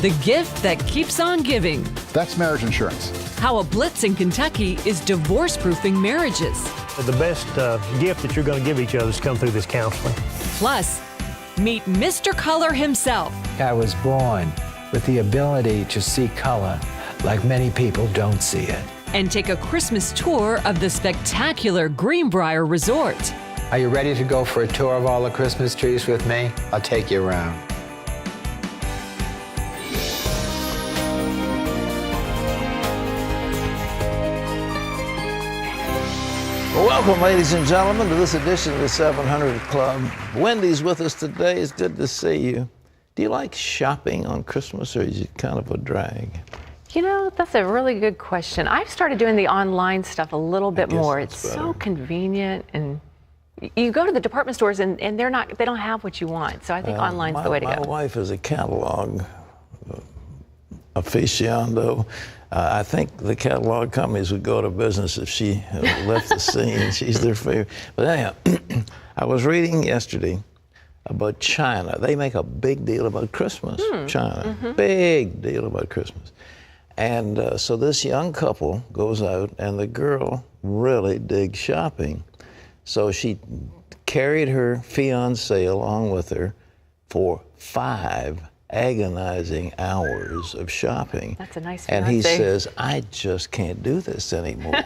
the gift that keeps on giving. That's marriage insurance. How a blitz in Kentucky is divorce-proofing marriages. The best gift that you're going to give each other is come through this counseling. Plus, meet Mr. Color himself. I was born with the ability to see color like many people don't see it. And take a Christmas tour of the spectacular Greenbrier Resort. Are you ready to go for a tour of all the Christmas trees with me? I'll take you around. Well, welcome, ladies and gentlemen, to this edition of the 700 Club. Wendy's with us today. It's good to see you. Do you like shopping on Christmas, or is it kind of a drag? You know, that's a really good question. I've started doing the online stuff a little bit more. It's so convenient, and you go to the department stores and they don't have what you want. So I think online's the way to go. My wife is a catalog aficionado. I think the catalog companies would go out of business if she left the scene. She's their favorite. But anyhow, I was reading yesterday about China. They make a big deal about Christmas. China, big deal about Christmas. And so this young couple goes out, and the girl really digs shopping. So she carried her fiancé along with her for 5 agonizing hours of shopping. That's a nice fiancé. And he says, I just can't do this anymore.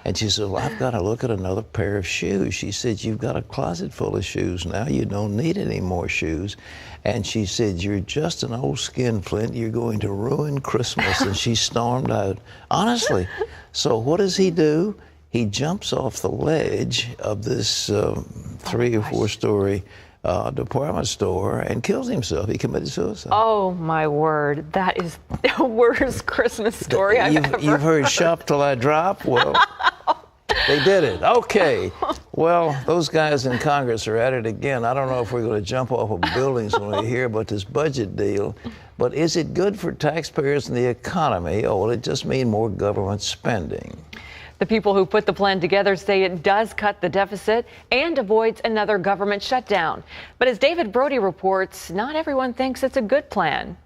And she said, well, I've got to look at another pair of shoes. She said, you've got a closet full of shoes now. You don't need any more shoes. And she said, you're just an old skinflint. You're going to ruin Christmas. And she stormed out. Honestly. So what does he do? He jumps off the ledge of this 3 or 4 story department store and kills himself. He committed suicide. Oh, my word. That is the worst Christmas story I've ever heard. You've heard Shop Till I Drop? Well, they did it. Okay. Well, those guys in Congress are at it again. I don't know if we're going to jump off of buildings when we hear about this budget deal, but is it good for taxpayers and the economy, or will it just mean more government spending? The people who put the plan together say it does cut the deficit and avoids another government shutdown. But as David Brody reports, not everyone thinks it's a good plan.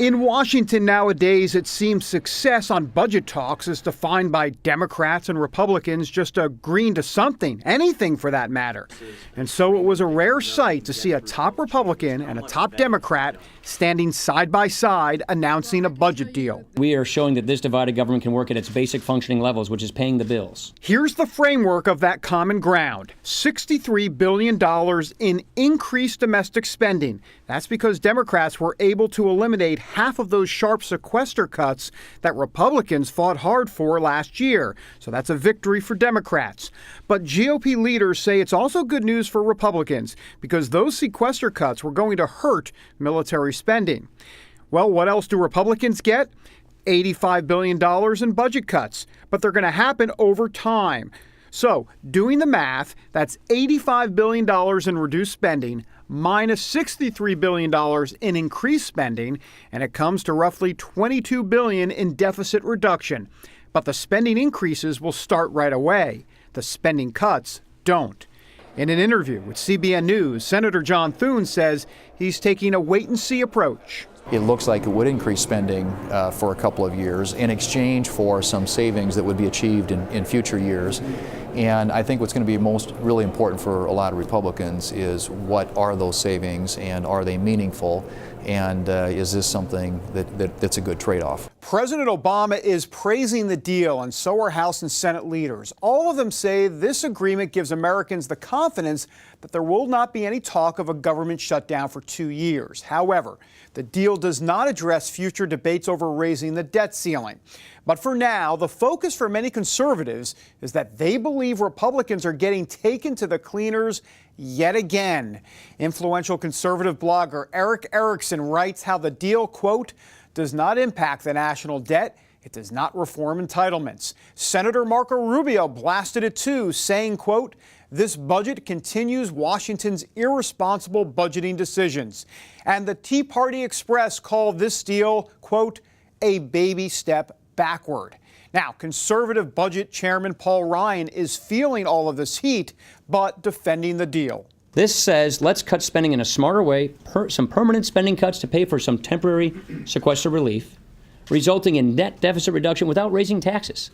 In Washington nowadays, it seems success on budget talks is defined by Democrats and Republicans just agreeing to something, anything for that matter. And so it was a rare sight to see a top Republican and a top Democrat standing side by side announcing a budget deal. We are showing that this divided government can work at its basic functioning levels, which is paying the bills. Here's the framework of that common ground. $63 billion in increased domestic spending. That's because Democrats were able to eliminate half of those sharp sequester cuts that Republicans fought hard for last year. So that's a victory for Democrats. But GOP leaders say it's also good news for Republicans because those sequester cuts were going to hurt military spending. Well, what else do Republicans get? $85 billion in budget cuts, but they're going to happen over time. So, doing the math, that's $85 billion in reduced spending minus $63 billion in increased spending, and it comes to roughly $22 billion in deficit reduction. But the spending increases will start right away. The spending cuts don't. In an interview with CBN News, Senator John Thune says he's taking a wait-and-see approach. It looks like it would increase spending for a couple of years in exchange for some savings that would be achieved in future years. And I think what's going to be really important for a lot of Republicans is what are those savings and are they meaningful? And is this something that's a good trade-off? President Obama is praising the deal, and so are House and Senate leaders. All of them say this agreement gives Americans the confidence that there will not be any talk of a government shutdown for 2 years. However, the deal does not address future debates over raising the debt ceiling. But for now, the focus for many conservatives is that they believe Republicans are getting taken to the cleaners yet again. Influential conservative blogger Eric Erickson writes how the deal, quote, does not impact the national debt. It does not reform entitlements. Senator Marco Rubio blasted it too, saying, quote, this budget continues Washington's irresponsible budgeting decisions. And the Tea Party Express called this deal, quote, a baby step backward. Now, conservative budget chairman Paul Ryan is feeling all of this heat, but defending the deal. This says let's cut spending in a smarter way, some permanent spending cuts to pay for some temporary sequester relief, resulting in net deficit reduction without raising taxes.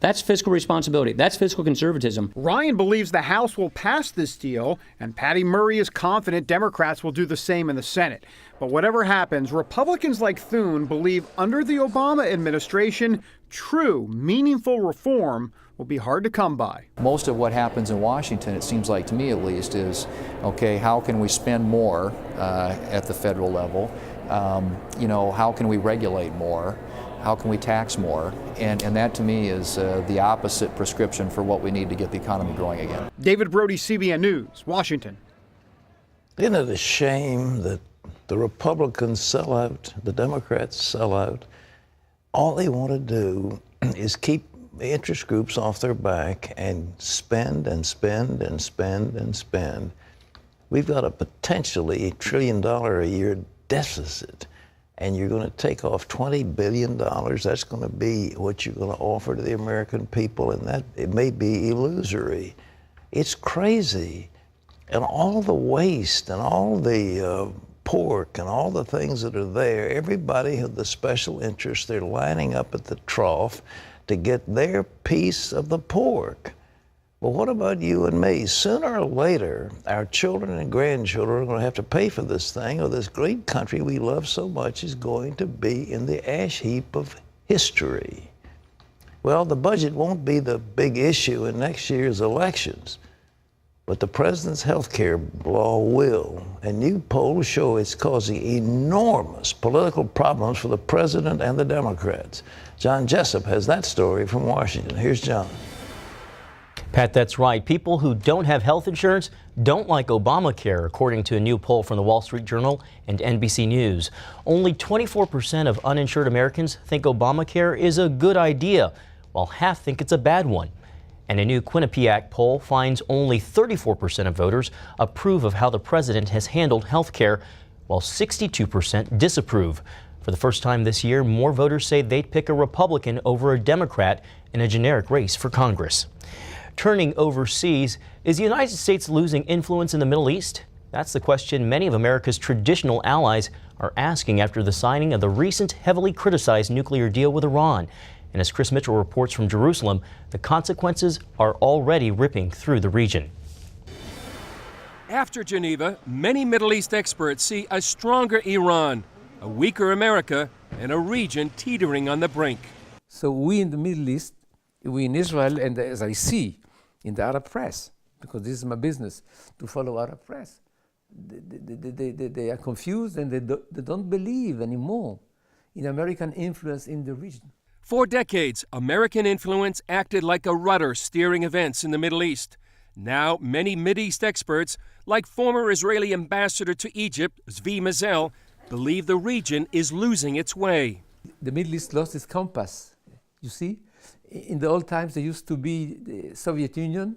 That's fiscal responsibility. That's fiscal conservatism. Ryan believes the House will pass this deal, and Patty Murray is confident Democrats will do the same in the Senate. But whatever happens, Republicans like Thune believe under the Obama administration, true, meaningful reform will be hard to come by. Most of what happens in Washington, it seems like to me at least, is, okay, how can we spend more at the federal level? How can we regulate more? How can we tax more? And that to me is the opposite prescription for what we need to get the economy growing again. David Brody, CBN News, Washington. Isn't it a shame that the Republicans sell out, the Democrats sell out? All they want to do is keep interest groups off their back and spend and spend and spend and spend. We've got a potentially $1 trillion a year deficit, and you're going to take off $20 billion. That's going to be what you're going to offer to the American people, and that it may be illusory. It's crazy. And all the waste and all the pork and all the things that are there, everybody with the special interests, they're lining up at the trough to get their piece of the pork. Well, what about you and me? Sooner or later, our children and grandchildren are going to have to pay for this thing, or this great country we love so much is going to be in the ash heap of history. Well, the budget won't be the big issue in next year's elections, but the president's health care law will. And new polls show it's causing enormous political problems for the president and the Democrats. John Jessup has that story from Washington. Here's John. Pat, that's right. People who don't have health insurance don't like Obamacare, according to a new poll from the Wall Street Journal and NBC News. Only 24% of uninsured Americans think Obamacare is a good idea, while half think it's a bad one. And a new Quinnipiac poll finds only 34% of voters approve of how the president has handled health care, while 62% disapprove. For the first time this year, more voters say they'd pick a Republican over a Democrat in a generic race for Congress. Turning overseas, is the United States losing influence in the Middle East? That's the question many of America's traditional allies are asking after the signing of the recent heavily criticized nuclear deal with Iran. And as Chris Mitchell reports from Jerusalem, the consequences are already ripping through the region. After Geneva, many Middle East experts see a stronger Iran, a weaker America, and a region teetering on the brink. So we in the Middle East, we in Israel, and as I see in the Arab press, because this is my business, to follow Arab press, they are confused and they don't believe anymore in American influence in the region. For decades, American influence acted like a rudder steering events in the Middle East. Now, many Mideast experts, like former Israeli ambassador to Egypt, Zvi Mazel, believe the region is losing its way. The Middle East lost its compass, you see? In the old times, there used to be the Soviet Union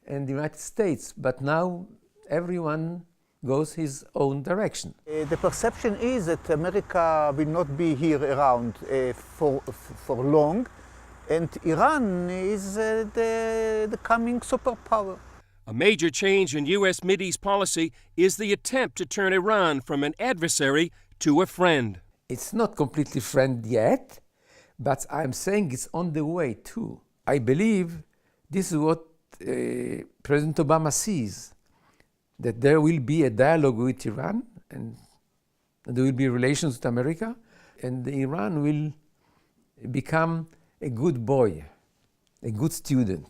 and the United States, but now everyone goes his own direction. The perception is that America will not be here around for long, and Iran is the coming superpower. A major change in U.S. Mideast policy is the attempt to turn Iran from an adversary to a friend. It's not completely friend yet, but I'm saying it's on the way too. I believe this is what President Obama sees, that there will be a dialogue with Iran and there will be relations with America, and Iran will become a good boy, a good student.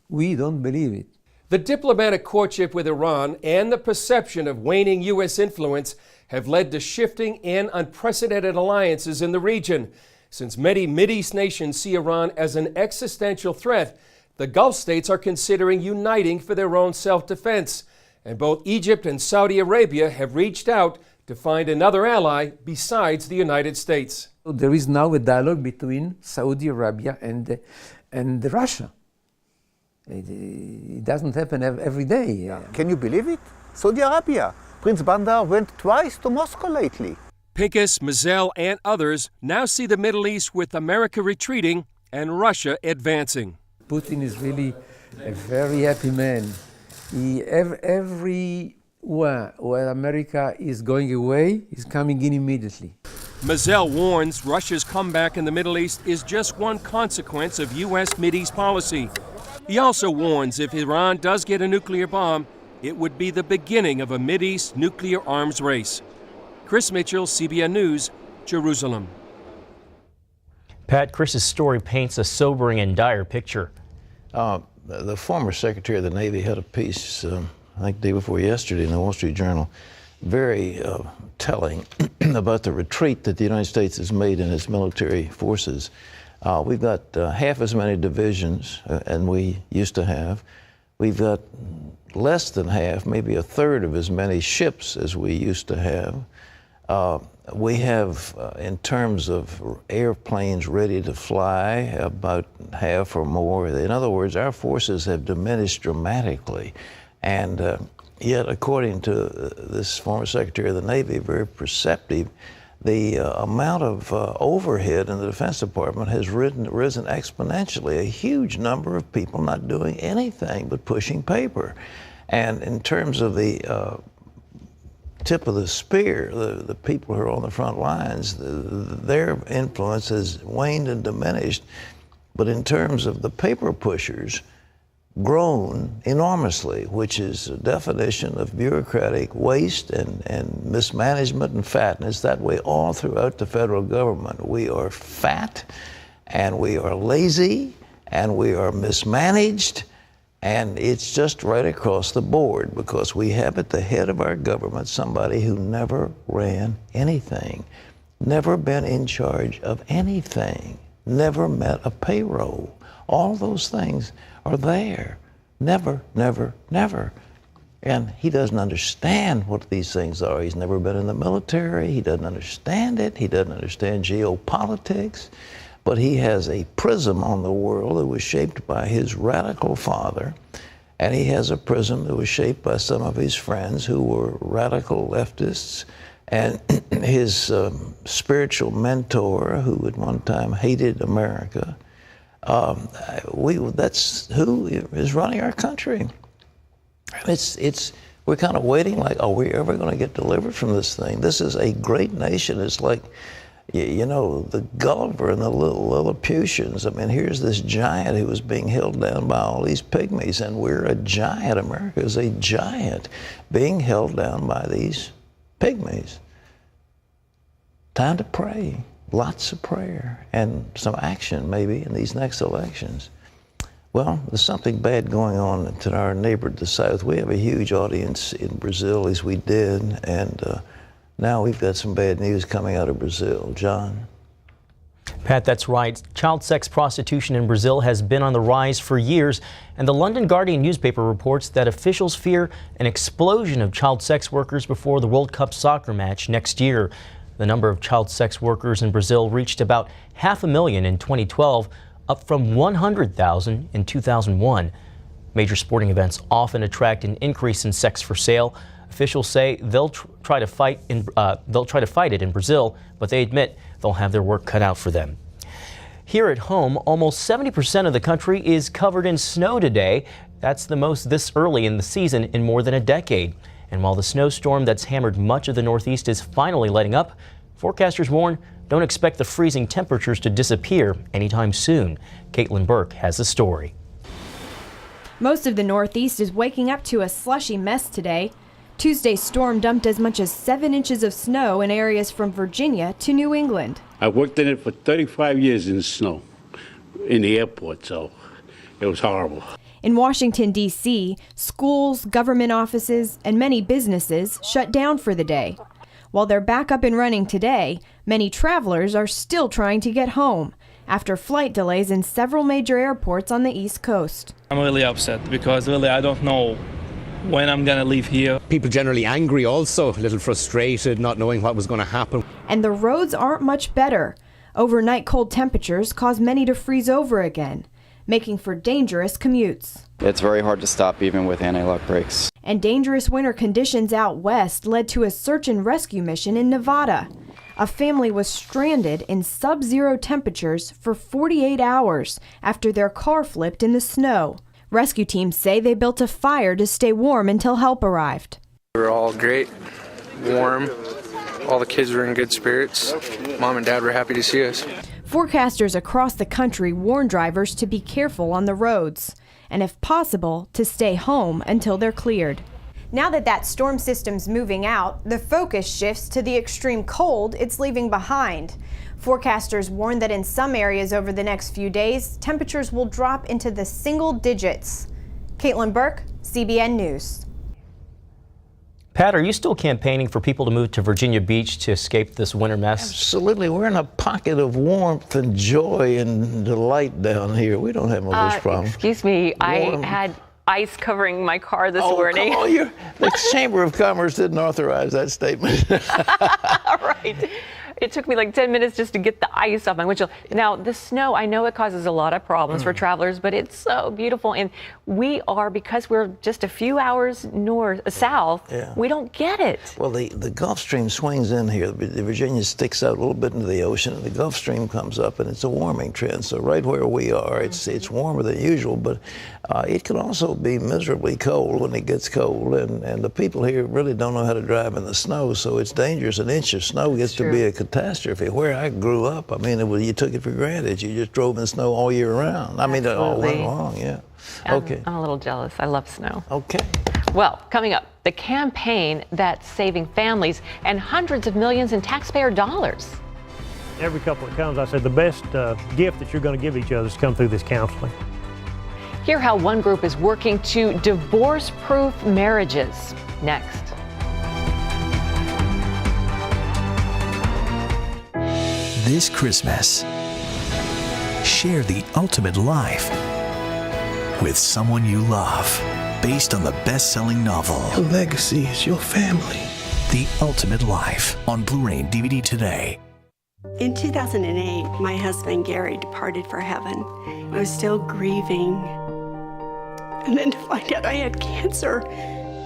We don't believe it. The diplomatic courtship with Iran and the perception of waning U.S. influence have led to shifting and unprecedented alliances in the region. Since many Mideast nations see Iran as an existential threat, the Gulf states are considering uniting for their own self-defense. And both Egypt and Saudi Arabia have reached out to find another ally besides the United States. There is now a dialogue between Saudi Arabia and Russia. It doesn't happen every day. Can you believe it? Saudi Arabia. Prince Bandar went twice to Moscow lately. Pincus, Mazel, and others now see the Middle East with America retreating and Russia advancing. Putin is really a very happy man Everywhere where America is going away is coming in immediately. Mazel warns Russia's comeback in the Middle East is just one consequence of U.S. Mideast policy. He also warns if Iran does get a nuclear bomb, it would be the beginning of a Mideast nuclear arms race. Chris Mitchell, CBN News, Jerusalem. Pat, Chris's story paints a sobering and dire picture. The former Secretary of the Navy had a piece, I think the day before yesterday, in the Wall Street Journal, very telling about the retreat that the United States has made in its military forces. We've got half as many divisions and we used to have. We've got less than half, maybe a third of as many ships as we used to have. We have, in terms of airplanes ready to fly, about half or more. In other words, our forces have diminished dramatically. And yet, according to this former Secretary of the Navy, very perceptive, the amount of overhead in the Defense Department has risen exponentially. A huge number of people not doing anything but pushing paper. And in terms of the tip of the spear, the people who are on the front lines, their influence has waned and diminished. But in terms of the paper pushers, grown enormously, which is a definition of bureaucratic waste and mismanagement and fatness. That way all throughout the federal government. We are fat, and we are lazy, and we are mismanaged, and it's just right across the board, because we have at the head of our government somebody who never ran anything, never been in charge of anything, never met a payroll. All those things are there. Never, never, never. And he doesn't understand what these things are. He's never been in the military. He doesn't understand it. He doesn't understand geopolitics. But he has a prism on the world that was shaped by his radical father. And he has a prism that was shaped by some of his friends who were radical leftists. And his spiritual mentor, who at one time hated America, that's who is running our country. We're kind of waiting like, are we ever going to get delivered from this thing? This is a great nation. It's like, you know, the Gulliver and the Lilliputians. I mean, here's this giant who was being held down by all these pygmies, and we're a giant. America is a giant being held down by these pygmies. Time to pray. Lots of prayer and some action maybe in these next elections. Well, there's something bad going on to our neighbor to the south. We have a huge audience in Brazil, as we did, and now we've got some bad news coming out of Brazil. John? Pat, that's right. Child sex prostitution in Brazil has been on the rise for years, and the London Guardian newspaper reports that officials fear an explosion of child sex workers before the World Cup soccer match next year. The number of child sex workers in Brazil reached about 500,000 in 2012, up from 100,000 in 2001. Major sporting events often attract an increase in sex for sale. Officials say they'll try to fight it in Brazil, but they admit they'll have their work cut out for them. Here at home, almost 70% of the country is covered in snow today. That's the most this early in the season in more than a decade. And while the snowstorm that's hammered much of the Northeast is finally letting up, forecasters warn don't expect the freezing temperatures to disappear anytime soon. Caitlin Burke has the story. Most of the Northeast is waking up to a slushy mess today. Tuesday's storm dumped as much as 7 inches of snow in areas from Virginia to New England. I worked in it for 35 years in the snow, in the airport, so it was horrible. In Washington, D.C., schools, government offices, and many businesses shut down for the day. While they're back up and running today, many travelers are still trying to get home after flight delays in several major airports on the East Coast. I'm really upset because really I don't know when I'm going to leave here. People generally angry also, a little frustrated, not knowing what was going to happen. And the roads aren't much better. Overnight cold temperatures cause many to freeze over again, making for dangerous commutes. It's very hard to stop even with anti-lock brakes. And dangerous winter conditions out west led to a search and rescue mission in Nevada. A family was stranded in sub-zero temperatures for 48 hours after their car flipped in the snow. Rescue teams say they built a fire to stay warm until help arrived. We were all great, warm. All the kids were in good spirits. Mom and Dad were happy to see us. Forecasters across the country warn drivers to be careful on the roads and, if possible, to stay home until they're cleared. Now that storm system's moving out, the focus shifts to the extreme cold it's leaving behind. Forecasters warn that in some areas over the next few days, temperatures will drop into the single digits. Caitlin Burke, CBN News. Pat, are you still campaigning for people to move to Virginia Beach to escape this winter mess? Absolutely. We're in a pocket of warmth and joy and delight down here. We don't have all those problems. Excuse me, I had ice covering my car this morning. Oh, the Chamber of Commerce didn't authorize that statement. Right. It took me like 10 minutes just to get the ice off my windshield. Now, the snow, I know it causes a lot of problems for travelers, but it's so beautiful. And because we're just a few hours south, we don't get it. Well, the Gulf Stream swings in here. The Virginia sticks out a little bit into the ocean, and the Gulf Stream comes up, and it's a warming trend. So right where we are, it's warmer than usual, but it can also be miserably cold when it gets cold. And the people here really don't know how to drive in the snow, so it's dangerous. An inch of snow gets to be a catastrophe. Where I grew up, I mean, you took it for granted. You just drove in snow all year round. I mean, all winter long, yeah. Okay. I'm a little jealous. I love snow. Okay. Well, coming up, the campaign that's saving families and hundreds of millions in taxpayer dollars. Every couple that comes, I said the best gift that you're going to give each other is come through this counseling. Hear how one group is working to divorce-proof marriages. Next. This Christmas, share the ultimate life with someone you love, based on the best-selling novel. Your legacy is your family. The Ultimate Life, on Blu-ray and DVD today. In 2008, my husband Gary departed for heaven. I was still grieving. And then to find out I had cancer,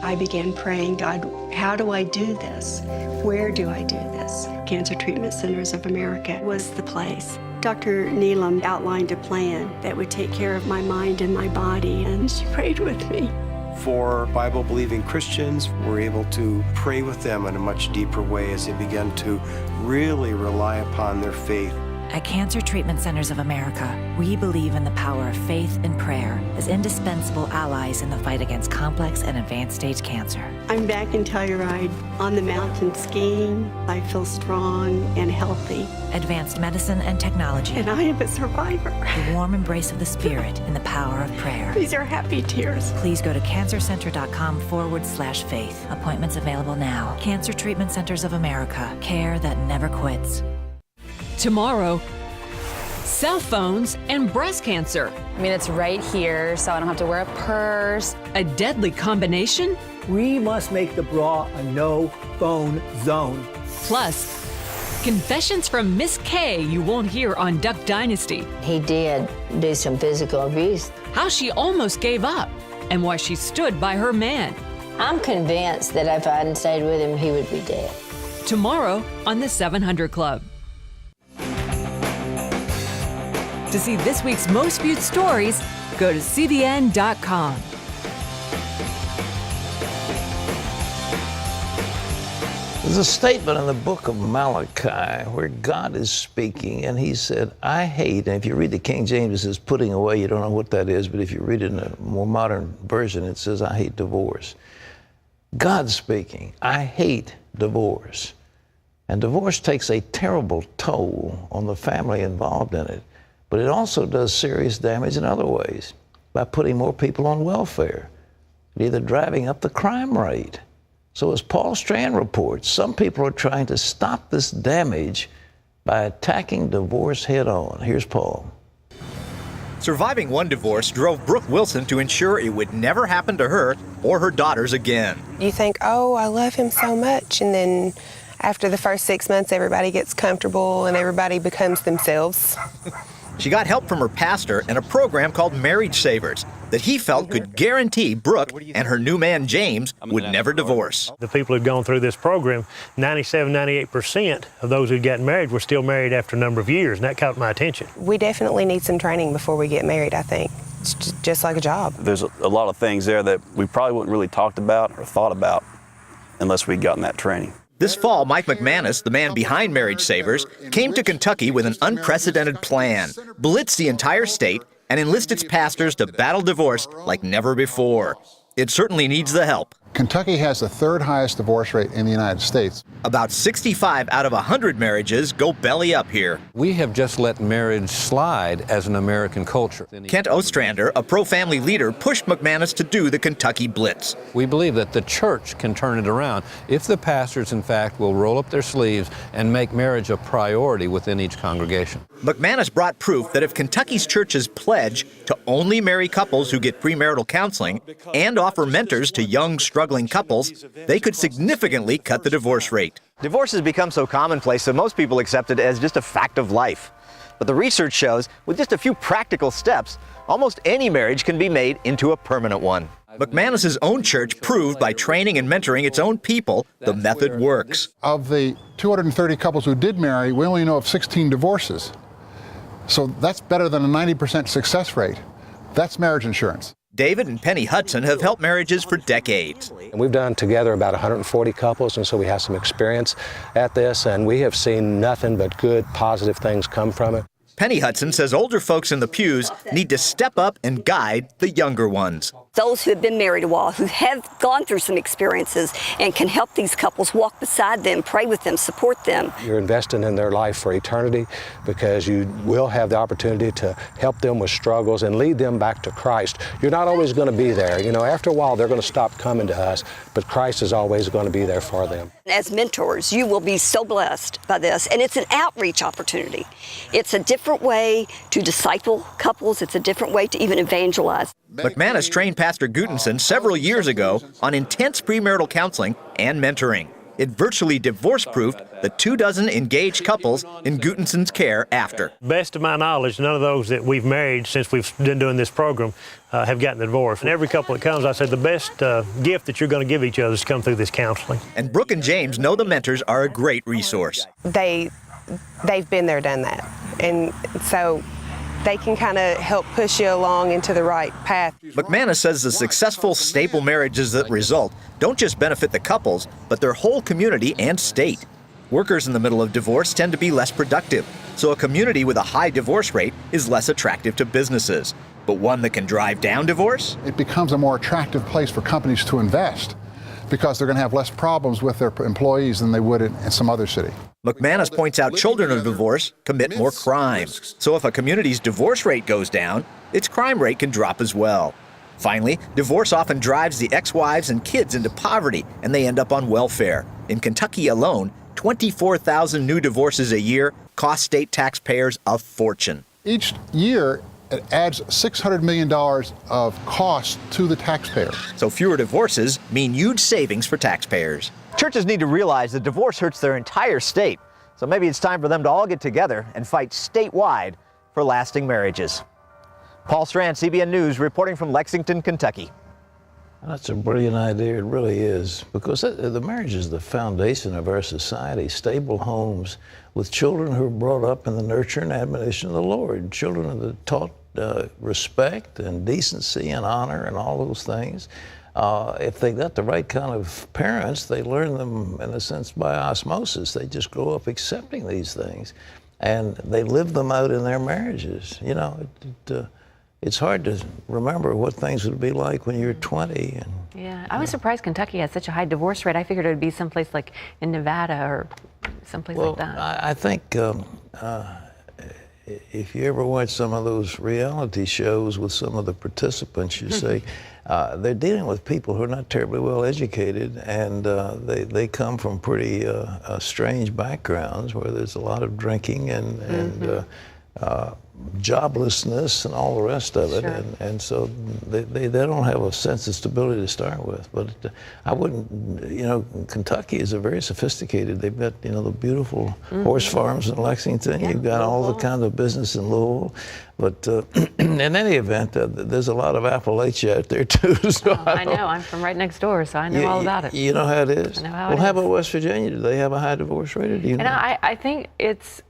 I began praying, God, how do I do this? Where do I do this? Cancer Treatment Centers of America was the place. Dr. Neelam outlined a plan that would take care of my mind and my body, and she prayed with me. For Bible-believing Christians, we're able to pray with them in a much deeper way as they begin to really rely upon their faith. At Cancer Treatment Centers of America, we believe in the power of faith and prayer as indispensable allies in the fight against complex and advanced stage cancer. I'm back in Telluride on the mountain skiing. I feel strong and healthy. Advanced medicine and technology. And I am a survivor. The warm embrace of the Spirit and the power of prayer. These are happy tears. Please go to cancercenter.com/faith. Appointments available now. Cancer Treatment Centers of America. Care that never quits. Tomorrow, cell phones and breast cancer. I mean, it's right here, so I don't have to wear a purse. A deadly combination? We must make the bra a no-phone zone. Plus, confessions from Miss K you won't hear on Duck Dynasty. He did do some physical abuse. How she almost gave up and why she stood by her man. I'm convinced that if I hadn't stayed with him, he would be dead. Tomorrow on the 700 Club. To see this week's most viewed stories, go to CBN.com. There's a statement in the book of Malachi where God is speaking, and he said, I hate, and if you read the King James, it says putting away. You don't know what that is, but if you read it in a more modern version, it says, I hate divorce. God's speaking, I hate divorce. And divorce takes a terrible toll on the family involved in it. But it also does serious damage in other ways by putting more people on welfare, either driving up the crime rate. So as Paul Strand reports, some people are trying to stop this damage by attacking divorce head on. Here's Paul. Surviving one divorce drove Brooke Wilson to ensure it would never happen to her or her daughters again. You think, oh, I love him so much, and then after the first 6 months, everybody gets comfortable and everybody becomes themselves. She got help from her pastor and a program called Marriage Savers that he felt could guarantee Brooke and her new man, James, would never divorce. The people who'd gone through this program, 97, 98% of those who'd gotten married were still married after a number of years, and that caught my attention. We definitely need some training before we get married, I think. It's just like a job. There's a lot of things there that we probably wouldn't really talked about or thought about unless we'd gotten that training. This fall, Mike McManus, the man behind Marriage Savers, came to Kentucky with an unprecedented plan, blitz the entire state, and enlist its pastors to battle divorce like never before. It certainly needs the help. Kentucky has the third highest divorce rate in the United States. About 65 out of 100 marriages go belly up here. We have just let marriage slide as an American culture. Kent Ostrander, a pro-family leader, pushed McManus to do the Kentucky Blitz. We believe that the church can turn it around if the pastors, in fact, will roll up their sleeves and make marriage a priority within each congregation. McManus brought proof that if Kentucky's churches pledge to only marry couples who get premarital counseling and offer mentors to young, struggling couples, they could significantly cut the divorce rate. Divorce has become so commonplace that most people accept it as just a fact of life. But the research shows, with just a few practical steps, almost any marriage can be made into a permanent one. McManus's own church proved by training and mentoring its own people the method works. Of the 230 couples who did marry, we only know of 16 divorces. So that's better than a 90% success rate. That's marriage insurance. David and Penny Hudson have helped marriages for decades. And we've done together about 140 couples, and so we have some experience at this, and we have seen nothing but good, positive things come from it. Penny Hudson says older folks in the pews need to step up and guide the younger ones. Those who have been married a while, who have gone through some experiences and can help these couples, walk beside them, pray with them, support them. You're investing in their life for eternity because you will have the opportunity to help them with struggles and lead them back to Christ. You're not always going to be there. You know, after a while, they're going to stop coming to us, but Christ is always going to be there for them. As mentors, you will be so blessed by this, and it's an outreach opportunity. It's a different way to disciple couples. It's a different way to even evangelize. McManus trained Pastor Gutenson several years ago on intense premarital counseling and mentoring. It virtually divorce-proofed the 24 engaged couples in Gutenson's care after. Best of my knowledge, none of those that we've married since we've been doing this program have gotten a divorce. And every couple that comes, I say the best gift that you're going to give each other is to come through this counseling. And Brooke and James know the mentors are a great resource. They've been there, done that. And so they can kind of help push you along into the right path. McManus says the successful, stable marriages that result don't just benefit the couples, but their whole community and state. Workers in the middle of divorce tend to be less productive, so a community with a high divorce rate is less attractive to businesses. But one that can drive down divorce? It becomes a more attractive place for companies to invest because they're going to have less problems with their employees than they would in some other city. McManus points out children of divorce commit more crimes. So if a community's divorce rate goes down, its crime rate can drop as well. Finally, divorce often drives the ex-wives and kids into poverty, and they end up on welfare. In Kentucky alone, 24,000 new divorces a year cost state taxpayers a fortune. Each year, it adds $600 million of cost to the taxpayer. So fewer divorces mean huge savings for taxpayers. Churches need to realize that divorce hurts their entire state. So maybe it's time for them to all get together and fight statewide for lasting marriages. Paul Strand, CBN News, reporting from Lexington, Kentucky. That's a brilliant idea, it really is, because the marriage is the foundation of our society. Stable homes with children who are brought up in the nurture and admonition of the Lord. Children are taught respect and decency and honor and all those things. If they got the right kind of parents, they learn them, in a sense, by osmosis. They just grow up accepting these things, and they live them out in their marriages. You know, it's hard to remember what things would be like when you're 20. Yeah, I was surprised Kentucky has such a high divorce rate. I figured it would be someplace like in Nevada or someplace like that. I think if you ever watch some of those reality shows with some of the participants, you say they're dealing with people who are not terribly well educated, and they come from pretty strange backgrounds where there's a lot of drinking and joblessness and all the rest of it, Sure. and so they don't have a sense of stability to start with. But I wouldn't, you know, Kentucky is a very sophisticated. They've got, you know, the beautiful horse farms in Lexington. Yeah, You've got all the kind of business in Louisville. But in any event, there's a lot of Appalachia out there too. So I know. I'm from right next door, so I know all about it. You know how it is? I know how well, it how is. about West Virginia? Do they have a high divorce rate, or do you know? And I think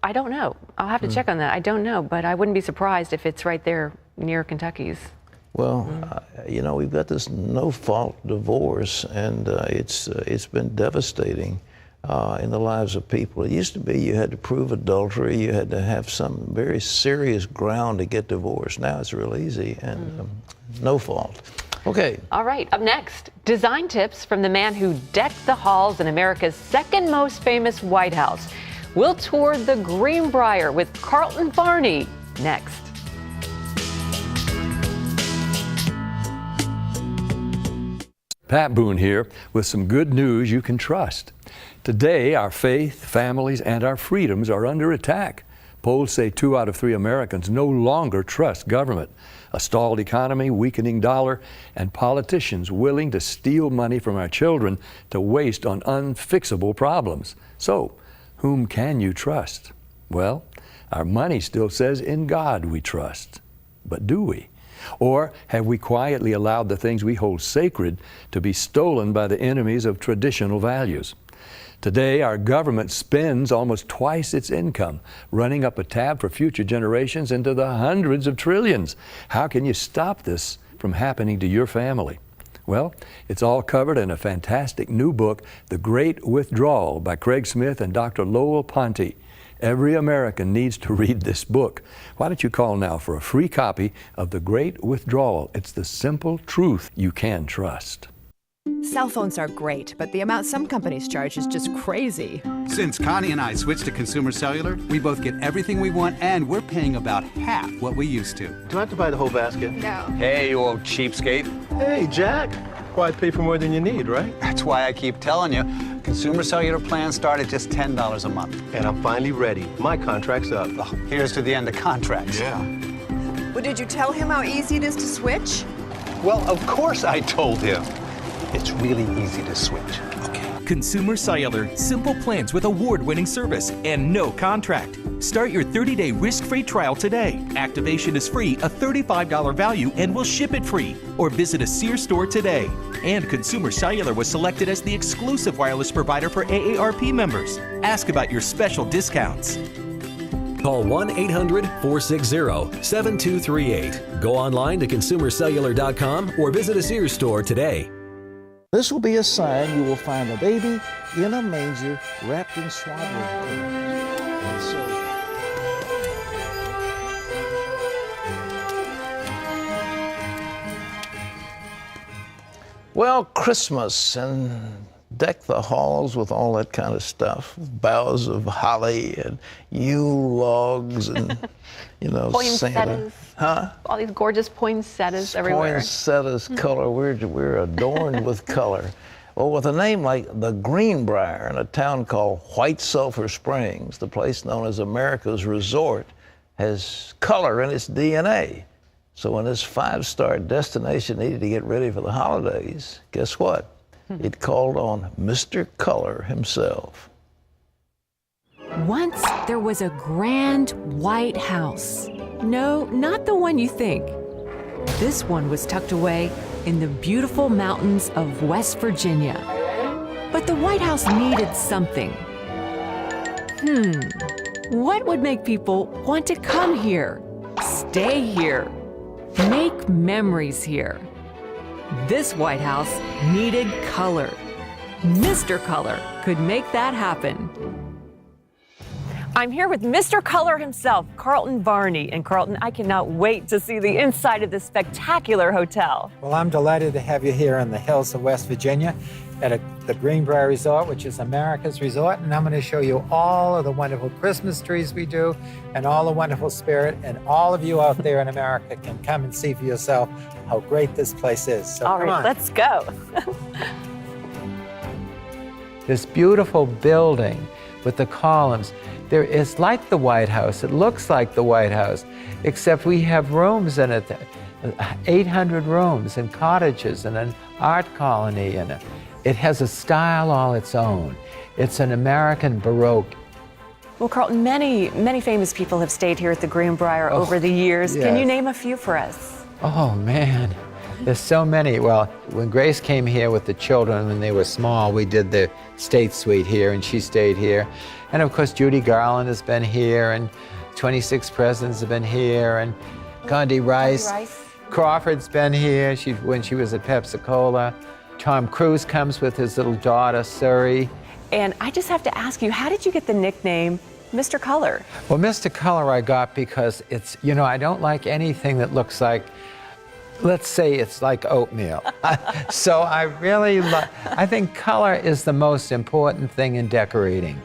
I don't know. I'll have to check on that. I don't know, but I wouldn't be surprised if it's right there near Kentucky's. Well, you know, we've got this no-fault divorce, and it's been devastating in the lives of people. It used to be you had to prove adultery, you had to have some very serious ground to get divorced. Now it's real easy and no fault. Okay. All right, up next, design tips from the man who decked the halls in America's second most famous White House. We'll tour the Greenbrier with Carleton Varney next. Pat Boone here with some good news you can trust. Today, our faith, families, and our freedoms are under attack. Polls say 2 out of 3 Americans no longer trust government. A stalled economy, weakening dollar, and politicians willing to steal money from our children to waste on unfixable problems. So, whom can you trust? Well, our money still says in God we trust. But do we? Or have we quietly allowed the things we hold sacred to be stolen by the enemies of traditional values? Today, our government spends almost twice its income, running up a tab for future generations into the hundreds of trillions. How can you stop this from happening to your family? Well, it's all covered in a fantastic new book, The Great Withdrawal by Craig Smith and Dr. Lowell Ponte. Every American needs to read this book. Why don't you call now for a free copy of The Great Withdrawal? It's the simple truth you can trust. Cell phones are great, but the amount some companies charge is just crazy. Since Connie and I switched to Consumer Cellular, we both get everything we want, and we're paying about half what we used to. Do I have to buy the whole basket? No. Hey, you old cheapskate. Hey, Jack. Why pay for more than you need, right? That's why I keep telling you. Consumer Cellular plans start at just $10 a month. And I'm finally ready. My contract's up. Oh, here's to the end of contracts. Yeah. Well, did you tell him how easy it is to switch? Well, of course I told him. It's really easy to switch. Consumer Cellular, simple plans with award-winning service and no contract. Start your 30-day risk-free trial today. Activation is free, a $35 value, and we'll ship it free. Or visit a Sears store today. And Consumer Cellular was selected as the exclusive wireless provider for AARP members. Ask about your special discounts. Call 1-800-460-7238. Go online to consumercellular.com or visit a Sears store today. This will be a sign you will find a baby in a manger wrapped in swaddling clothes. And so, well, Christmas, and deck the halls with all that kind of stuff, boughs of holly and Yule logs and, you know, Santa. Poinsettias. Huh? All these gorgeous poinsettias everywhere. Poinsettias color. We're adorned with color. Well, with a name like the Greenbrier in a town called White Sulphur Springs, the place known as America's Resort has color in its DNA. So when this 5-star destination needed to get ready for the holidays, guess what? It called on Mr. Color himself. Once there was a grand white house. No, not the one you think. This one was tucked away in the beautiful mountains of West Virginia. But the White House needed something. What would make people want to come here, stay here, make memories here? This White House needed color. Mr. Color could make that happen. I'm here with Mr. Color himself, Carleton Varney. And Carleton, I cannot wait to see the inside of this spectacular hotel. Well, I'm delighted to have you here in the hills of West Virginia at the Greenbrier Resort, which is America's resort. And I'm going to show you all of the wonderful Christmas trees we do and all the wonderful spirit. And all of you out there in America can come and see for yourself how great this place is. So all right, let's go. This beautiful building with the columns. It's like the White House. It looks like the White House, except we have rooms in it, 800 rooms and cottages and an art colony in it. It has a style all its own. It's an American Baroque. Well, Carleton, many famous people have stayed here at the Greenbrier over the years. Yes. Can you name a few for us? Oh, man. There's so many. Well, when Grace came here with the children when they were small, we did the state suite here, and she stayed here. And of course, Judy Garland has been here, and 26 presidents have been here, and Condi Rice. Crawford's been here when she was at Pepsi-Cola. Tom Cruise comes with his little daughter, Suri. And I just have to ask you, how did you get the nickname Mr. Color? Well, Mr. Color I got because it's, you know, I don't like anything that looks like, let's say it's like oatmeal. So I think color is the most important thing in decorating.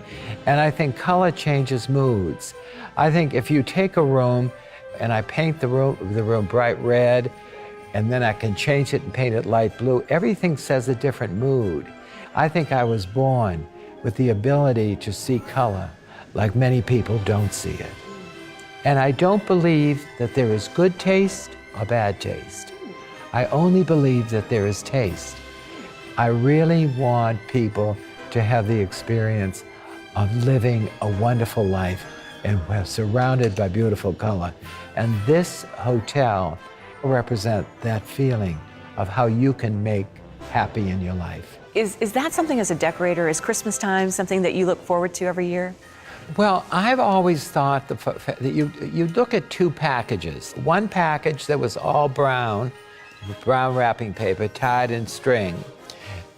And I think color changes moods. I think if you take a room and I paint the room bright red, and then I can change it and paint it light blue, everything says a different mood. I think I was born with the ability to see color like many people don't see it. And I don't believe that there is good taste or bad taste. I only believe that there is taste. I really want people to have the experience of living a wonderful life and we're surrounded by beautiful color. And this hotel represents that feeling of how you can make happy in your life. Is that something as a decorator, is Christmas time something that you look forward to every year? Well, I've always thought that you look at two packages. One package that was all brown, with brown wrapping paper tied in string.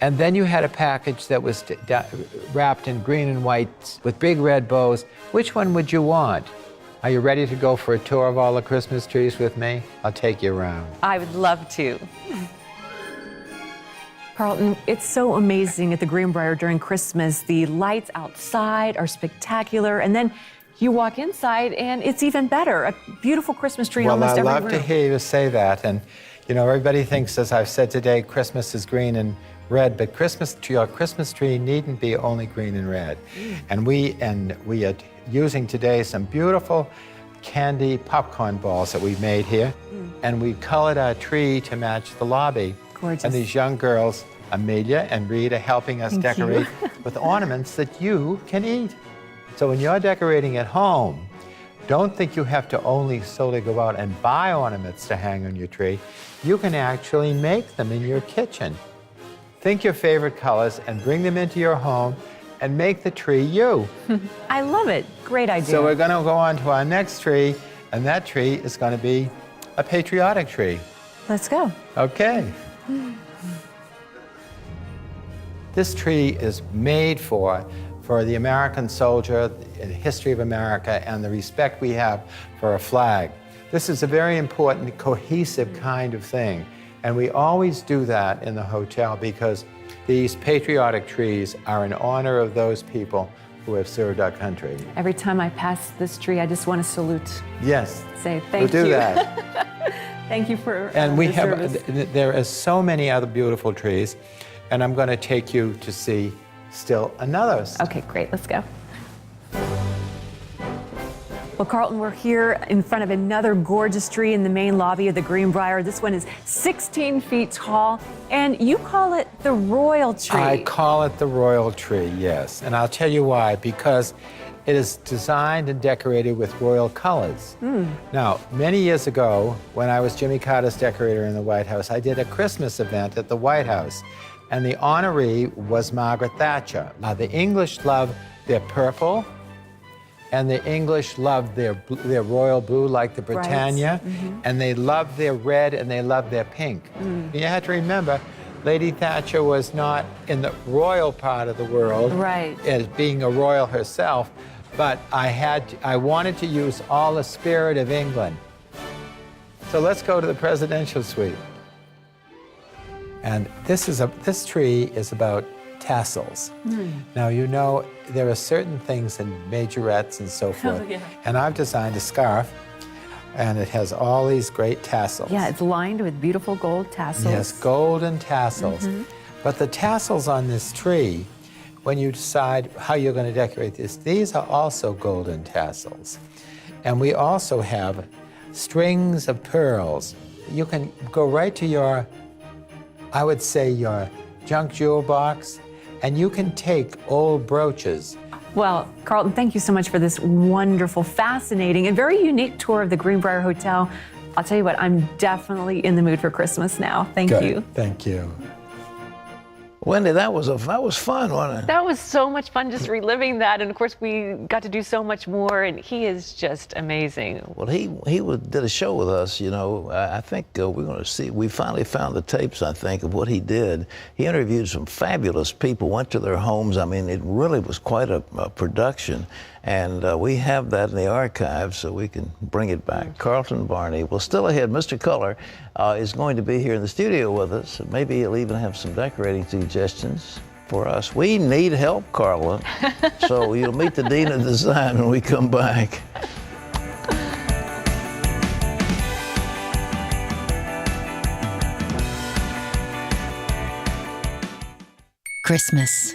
And then you had a package that was wrapped in green and white with big red bows. Which one would you want? Are you ready to go for a tour of all the Christmas trees with me? I'll take you around. I would love to. Carleton, it's so amazing at the Greenbrier during Christmas. The lights outside are spectacular, and then you walk inside and it's even better. A beautiful Christmas tree in almost every room. Well, I love to hear you say that. And you know, everybody thinks, as I've said today, Christmas is green and red, but your Christmas tree needn't be only green and red. And we are using today some beautiful candy popcorn balls that we've made here. And we colored our tree to match the lobby. Gorgeous. And these young girls, Amelia and Reed, are helping us decorate with ornaments that you can eat. So when you're decorating at home, don't think you have to only solely go out and buy ornaments to hang on your tree. You can actually make them in your kitchen. Think your favorite colors and bring them into your home and make the tree you. I love it. Great idea. So we're going to go on to our next tree, and that tree is going to be a patriotic tree. Let's go. Okay. This tree is made for the American soldier, the history of America, and the respect we have for a flag. This is a very important, cohesive kind of thing. And we always do that in the hotel because these patriotic trees are in honor of those people who have served our country. Every time I pass this tree, I just want to salute. Yes. Say thank you. We'll do that. Thank you for And we the have, service. there are so many other beautiful trees, and I'm going to take you to see still another. Okay, great. Let's go. Well, Carleton, we're here in front of another gorgeous tree in the main lobby of the Greenbrier. This one is 16 feet tall, and you call it the royal tree. I call it the royal tree, yes. And I'll tell you why. Because it is designed and decorated with royal colors. Now, many years ago, when I was Jimmy Carter's decorator in the White House, I did a Christmas event at the White House, and the honoree was Margaret Thatcher. Now, the English love their purple, and the English love their royal blue, like the Britannia, and they love their red and they love their pink. You have to remember, Lady Thatcher was not in the royal part of the world, as being a royal herself, but I wanted to use all the spirit of England. So let's go to the presidential suite. And this tree is about tassels. Now, you know, there are certain things in majorettes and so forth. And I've designed a scarf, and it has all these great tassels. Yeah, it's lined with beautiful gold tassels. Yes, golden tassels. But the tassels on this tree, when you decide how you're going to decorate this, these are also golden tassels. And we also have strings of pearls. You can go right to your, I would say, your junk jewel box, and you can take old brooches. Well, Carleton, thank you so much for this wonderful, fascinating, and very unique tour of the Greenbrier Hotel. I'll tell you what, I'm definitely in the mood for Christmas now. Thank you. Thank you. Wendy, that was fun, wasn't it? That was so much fun, just reliving that. And of course, we got to do so much more. And he is just amazing. Well, he did a show with us. You know, I think we're going to see. We finally found the tapes, I think, of what he did. He interviewed some fabulous people, went to their homes. I mean, it really was quite a production. And we have that in the archives, so we can bring it back. Carleton Varney. Well, still ahead, Mr. Color is going to be here in the studio with us. Maybe he'll even have some decorating suggestions for us. We need help, Carleton. So you'll meet the Dean of Design when we come back. Christmas,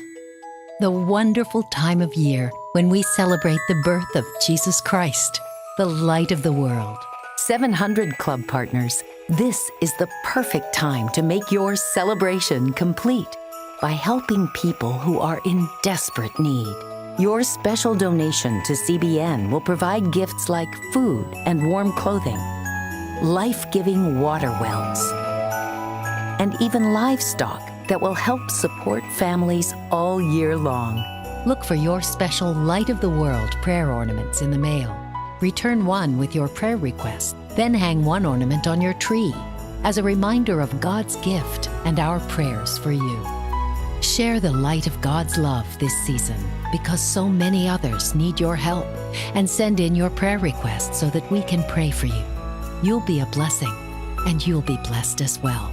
the wonderful time of year when we celebrate the birth of Jesus Christ, the light of the world. 700 Club partners, this is the perfect time to make your celebration complete by helping people who are in desperate need. Your special donation to CBN will provide gifts like food and warm clothing, life-giving water wells, and even livestock that will help support families all year long. Look for your special Light of the World prayer ornaments in the mail. Return one with your prayer request, then hang one ornament on your tree as a reminder of God's gift and our prayers for you. Share the light of God's love this season because so many others need your help, and send in your prayer requests so that we can pray for you. You'll be a blessing, and you'll be blessed as well.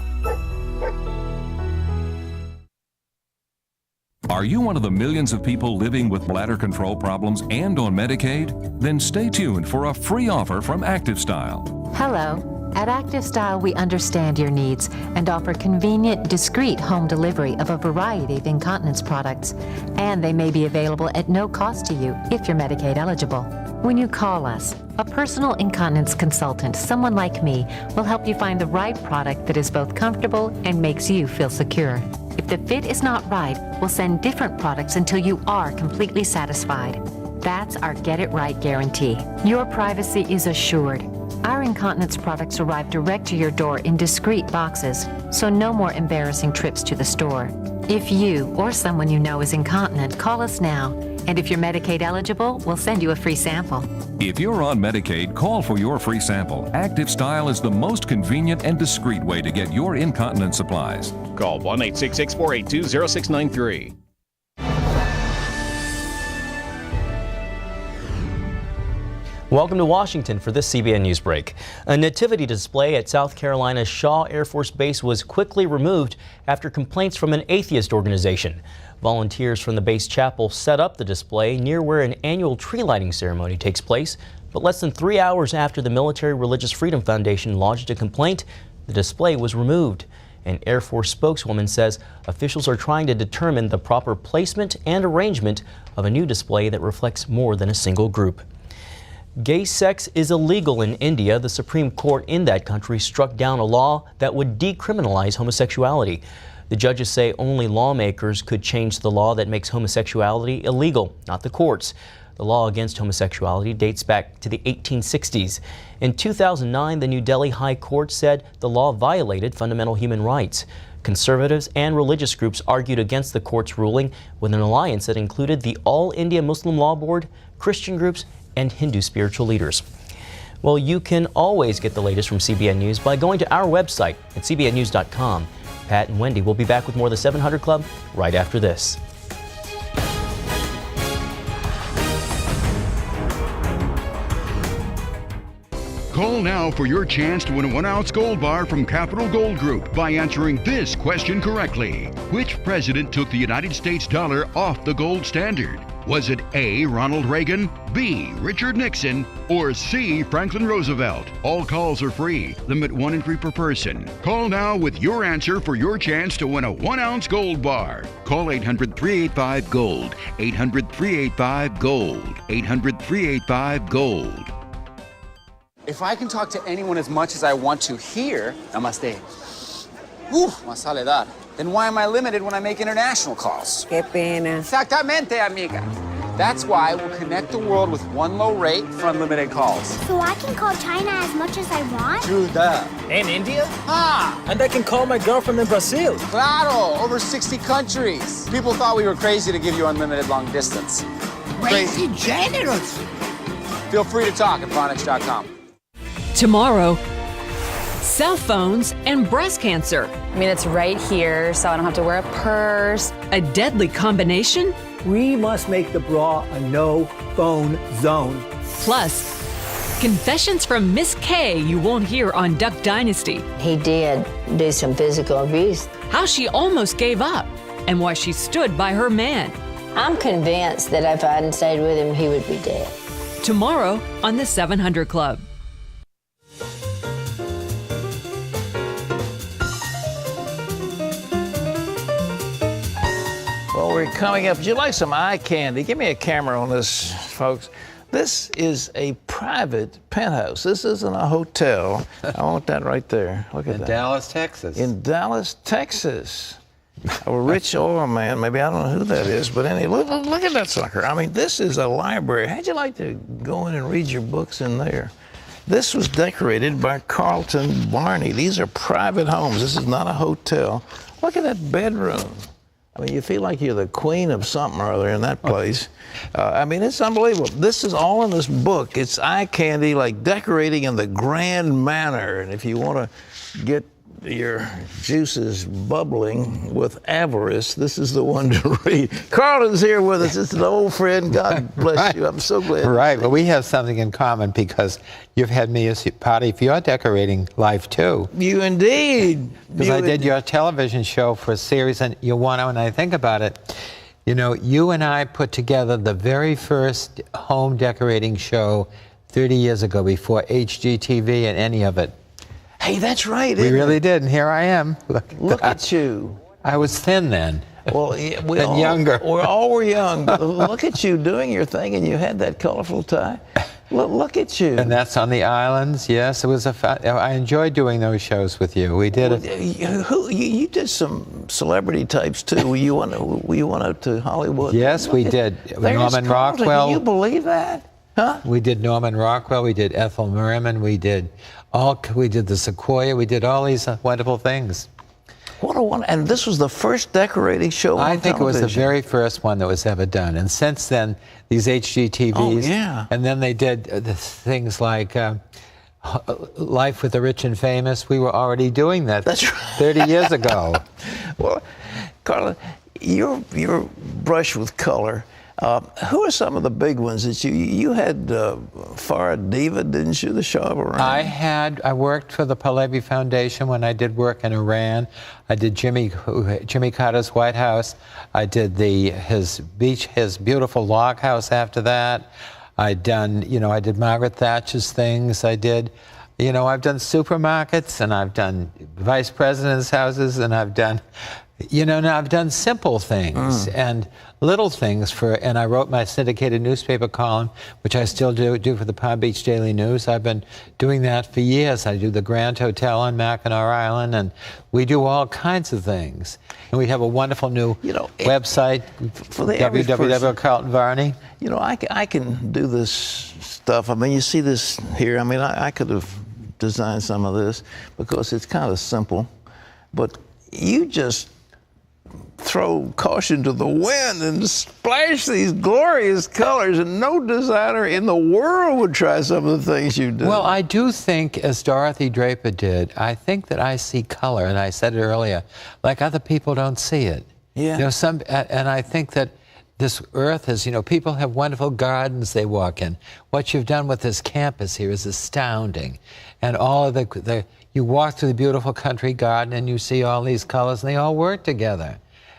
Are you one of the millions of people living with bladder control problems and on Medicaid? Then stay tuned for a free offer from ActiveStyle. Hello. At ActiveStyle, we understand your needs and offer convenient, discreet home delivery of a variety of incontinence products. And they may be available at no cost to you if you're Medicaid eligible. When you call us, a personal incontinence consultant, someone like me, will help you find the right product that is both comfortable and makes you feel secure. If the fit is not right, we'll send different products until you are completely satisfied. That's our Get It Right guarantee. Your privacy is assured. Our incontinence products arrive direct to your door in discreet boxes, so no more embarrassing trips to the store. If you or someone you know is incontinent, call us now. And if you're Medicaid eligible, we'll send you a free sample. If you're on Medicaid, call for your free sample. ActiveStyle is the most convenient and discreet way to get your incontinence supplies. Call 1-866-482-0693. Welcome to Washington for this CBN News Break. A nativity display at South Carolina's Shaw Air Force Base was quickly removed after complaints from an atheist organization. Volunteers from the base chapel set up the display near where an annual tree lighting ceremony takes place, but less than 3 hours after the Military Religious Freedom Foundation lodged a complaint, the display was removed. An Air Force spokeswoman says officials are trying to determine the proper placement and arrangement of a new display that reflects more than a single group. Gay sex is illegal in India. The Supreme Court in that country struck down a law that would decriminalize homosexuality. The judges say only lawmakers could change the law that makes homosexuality illegal, not the courts. The law against homosexuality dates back to the 1860s. In 2009, the New Delhi High Court said the law violated fundamental human rights. Conservatives and religious groups argued against the court's ruling with an alliance that included the All India Muslim Law Board, Christian groups, and Hindu spiritual leaders. Well, you can always get the latest from CBN News by going to our website at cbnnews.com. Pat and Wendy will be back with more of the 700 Club right after this. Call now for your chance to win a 1-ounce gold bar from Capital Gold Group by answering this question correctly. Which president took the United States dollar off the gold standard? Was it A, Ronald Reagan, B, Richard Nixon, or C, Franklin Roosevelt? All calls are free. Limit 1 entry per person. Call now with your answer for your chance to win a 1-ounce gold bar. Call 800-385-GOLD. 800-385-GOLD. 800-385-GOLD. If I can talk to anyone as much as I want to here, namaste. Más soledad. Then why am I limited when I make international calls? Qué pena. Exactamente, amiga. That's why we'll connect the world with one low rate for unlimited calls. So I can call China as much as I want? True that. And India? Ah! And I can call my girlfriend in Brazil. Claro! Over 60 countries. People thought we were crazy to give you unlimited long distance. Crazy generous. Feel free to talk at Vonage.com. Tomorrow, cell phones and breast cancer. I mean, it's right here, so I don't have to wear a purse. A deadly combination? We must make the bra a no-phone zone. Plus, confessions from Miss K you won't hear on Duck Dynasty. He did do some physical abuse. How she almost gave up and why she stood by her man. I'm convinced that if I hadn't stayed with him, he would be dead. Tomorrow on the 700 Club. Well, we're coming up. Would you like some eye candy? Give me a camera on this, folks. This is a private penthouse. This isn't a hotel. I want that right there. Look at that. In Dallas, Texas. In Dallas, Texas. A rich oil man. Maybe I don't know who that is, but anyway, look at that sucker. I mean, this is a library. How'd you like to go in and read your books in there? This was decorated by Carleton Varney. These are private homes. This is not a hotel. Look at that bedroom. I mean, you feel like you're the queen of something or other in that place. I mean, it's unbelievable. This is all in this book. It's eye candy, like decorating in the grand manner. And if you want to get your juices bubbling with avarice, this is the one to read. Carlton's here with us. It's an old friend. God bless you. I'm so glad. Right. Well, we have something in common because you've had me as part of your decorating life, too. You indeed. Because I did your television show for a series, and when I think about it, you know, you and I put together the very first home decorating show 30 years ago before HGTV and any of it. Hey, that's right. We really did, and here I am. Look at you. I was thin then. Well, we all, younger. We all were young. Look at you doing your thing, and you had that colorful tie. Look at you. And that's on the islands. Yes, it was I enjoyed doing those shows with you. We did it. You did some celebrity types too. Were you on up to Hollywood? Yes, we did. Norman Rockwell. Can you believe that? Huh? We did Norman Rockwell. We did Ethel Merman. We did the Sequoia. We did all these wonderful things. What a one! And this was the first decorating show on I think television. It was the very first one that was ever done. And since then, these HGTVs. Oh, yeah. And then they did the things like Life with the Rich and Famous. We were already doing that. That's right. 30 years ago. Well, Carla, your brush with color. Who are some of the big ones that you had? Farah Diva, didn't you? The Shah of Iran. I worked for the Pahlavi Foundation when I did work in Iran. I did Jimmy Carter's White House. I did his beautiful log house after that. I did Margaret Thatcher's things. I've done supermarkets, and I've done vice presidents' houses, and I've done. Now I've done simple things and little things and I wrote my syndicated newspaper column, which I still do for the Palm Beach Daily News. I've been doing that for years. I do the Grand Hotel on Mackinac Island, and we do all kinds of things. And we have a wonderful new website for Carleton Varney. I can do this stuff. I mean, you see this here. I mean, I could have designed some of this because it's kind of simple, but you just throw caution to the wind and splash these glorious colors, and no designer in the world would try some of the things you do. Well, I do think, as Dorothy Draper did, I think that I see color, and I said it earlier, like other people don't see it. Yeah. And I think that this earth is, people have wonderful gardens they walk in. What you've done with this campus here is astounding. And all of you walk through the beautiful country garden and you see all these colors, and they all work together.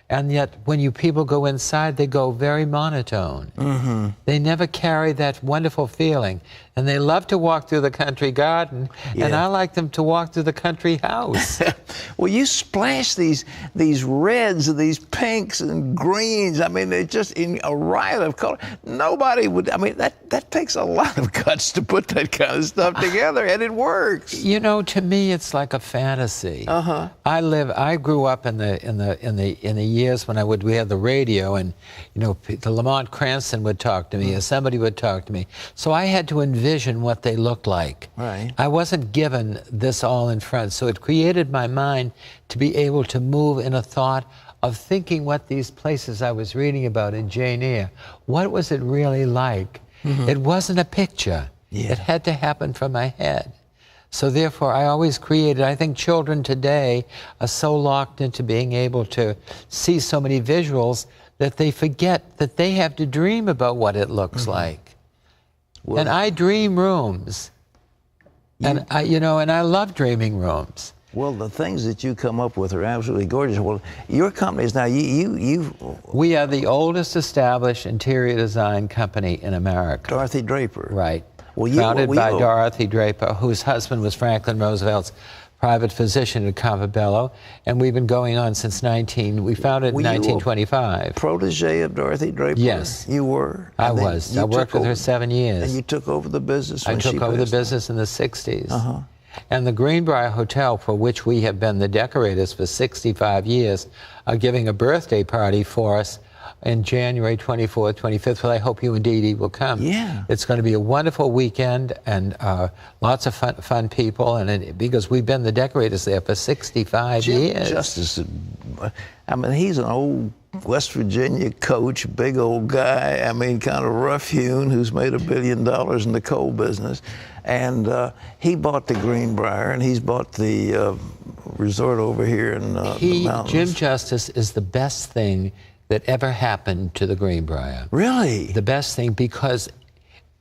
And yet, when people go inside, they go very monotone. Mm-hmm. They never carry that wonderful feeling. And they love to walk through the country garden, and I like them to walk through the country house. Well, you splash these reds and these pinks and greens. I mean, they're just in a riot of color. Nobody would, that takes a lot of guts to put that kind of stuff together, and it works. To me, it's like a fantasy. Uh-huh. I grew up in the years when we had the radio, and the Lamont Cranston would talk to me, or somebody would talk to me. So I had to envision what they looked like. Right. I wasn't given this all in front, so it created my mind to be able to move in a thought of thinking what these places I was reading about in Jane Eyre, what was it really like? It wasn't a picture. Yeah. It had to happen from my head. So therefore, I always created. I think children today are so locked into being able to see so many visuals that they forget that they have to dream about what it looks like. Well, and I dream rooms. And I love dreaming rooms. Well, the things that you come up with are absolutely gorgeous. Well, your company is now, We are the oldest established interior design company in America. Dorothy Draper. Right. Well, founded by Dorothy Draper, whose husband was Franklin Roosevelt's private physician at Campobello, and we've been going on since we founded in 1925. Protege of Dorothy Draper? Yes. You were? I was. I worked with her 7 years. And you took over the business when she I took over the business in the 60s. And the Greenbrier Hotel, for which we have been the decorators for 65 years, are giving a birthday party for us in January 24th, 25th. Well, I hope you and Dee Dee will come. Yeah. It's going to be a wonderful weekend, and lots of fun people, and because we've been the decorators there for 65 years. Justice, I mean, he's an old West Virginia coach, big old guy, I mean, kind of rough-hewn, who's made $1 billion in the coal business. And he bought the Greenbrier, and he's bought the resort over here in the mountains. Jim Justice is the best thing that ever happened to the Greenbrier. Really? The best thing, because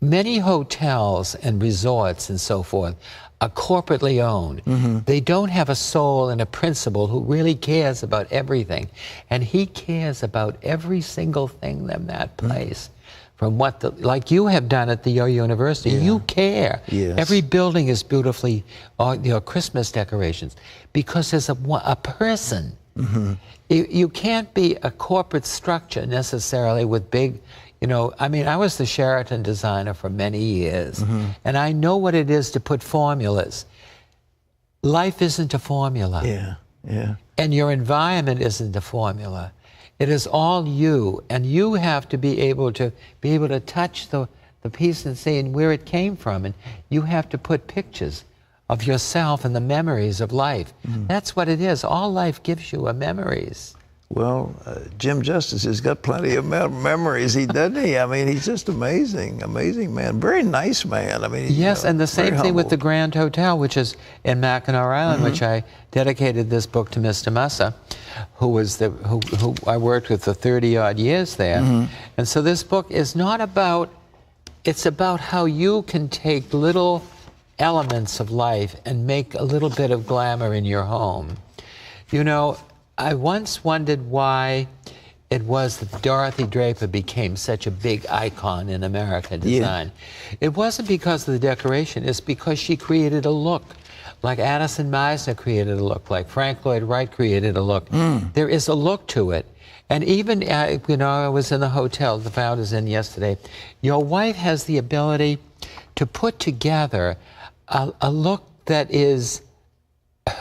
many hotels and resorts and so forth are corporately owned. They don't have a soul and a principal who really cares about everything. And he cares about every single thing in that place. From like you have done at your university, you care. Yes. Every building is beautifully, Christmas decorations, because there's a person. You can't be a corporate structure necessarily with big, I mean, I was the Sheraton designer for many years, and I know what it is to put formulas. Life isn't a formula. Yeah. And your environment isn't a formula. It is all you, and you have to be able to touch the piece and see where it came from, and you have to put pictures of yourself and the memories of life. That's what it is. All life gives you are memories. Well, Jim Justice has got plenty of memories, doesn't he? I mean, he's just amazing man. Very nice man. I mean, yes, and the same thing with the Grand Hotel, which is in Mackinac Island, which I dedicated this book to Mr. Musser, who I worked with for 30-odd years there. And so this book is not about, it's about how you can take little elements of life and make a little bit of glamour in your home. I once wondered why it was that Dorothy Draper became such a big icon in American design. It wasn't because of the decoration, it's because she created a look. Like Addison Meisner created a look, like Frank Lloyd Wright created a look. There is a look to it. And even, I was in the hotel, the founder's in yesterday. Your wife has the ability to put together a look that is